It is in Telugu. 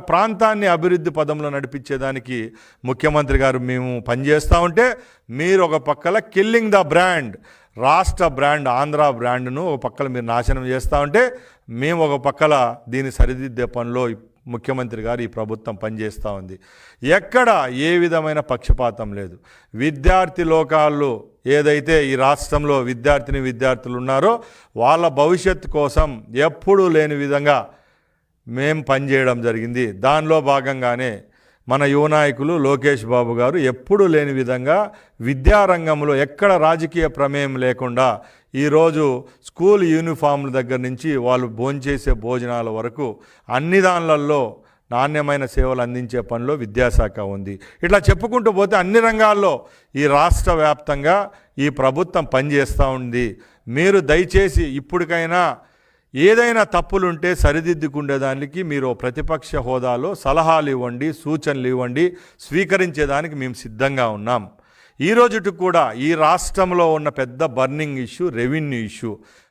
ప్రాంతాన్ని అభివృద్ధి పదంలో నడిపించేదానికి ముఖ్యమంత్రి గారు మేము పనిచేస్తూ ఉంటే మీరు ఒక పక్కల కిల్లింగ్ ద బ్రాండ్, రాష్ట్ర బ్రాండ్ ఆంధ్ర బ్రాండ్ను ఒక పక్కల మీరు నాశనం చేస్తూ ఉంటే మేము ఒక పక్కల దీన్ని సరిదిద్దే పనిలో ముఖ్యమంత్రి గారు ఈ ప్రభుత్వం పనిచేస్తూ ఉంది. ఎక్కడ ఏ విధమైన పక్షపాతం లేదు. విద్యార్థి లోకాల్లో ఏదైతే ఈ రాష్ట్రంలో విద్యార్థులు ఉన్నారో వాళ్ళ భవిష్యత్తు కోసం ఎప్పుడూ లేని విధంగా మేము పనిచేయడం జరిగింది. దానిలో భాగంగానే మన యువ నాయకులు లోకేష్ బాబు గారు ఎప్పుడూ లేని విధంగా విద్యారంగంలో ఎక్కడ రాజకీయ ప్రమేయం లేకుండా ఈరోజు స్కూల్ యూనిఫామ్ల దగ్గర నుంచి వాళ్ళు భోంచేసే భోజనాల వరకు అన్ని దానిలలో నాణ్యమైన సేవలు అందించే పనిలో విద్యాశాఖ ఉంది. ఇట్లా చెప్పుకుంటూ పోతే అన్ని రంగాల్లో ఈ రాష్ట్ర వ్యాప్తంగా ఈ ప్రభుత్వం పనిచేస్తూ ఉంది. మీరు దయచేసి ఇప్పటికైనా ఏదైనా తప్పులుంటే సరిదిద్దుకునేదానికి మీరు ప్రతిపక్ష హోదాలో సలహాలు ఇవ్వండి, సూచనలు ఇవ్వండి, స్వీకరించేదానికి మేము సిద్ధంగా ఉన్నాం. ఈ రోజుకి కూడా ఈ రాష్ట్రంలో ఉన్న పెద్ద బర్నింగ్ ఇష్యూ రెవెన్యూ ఇష్యూ.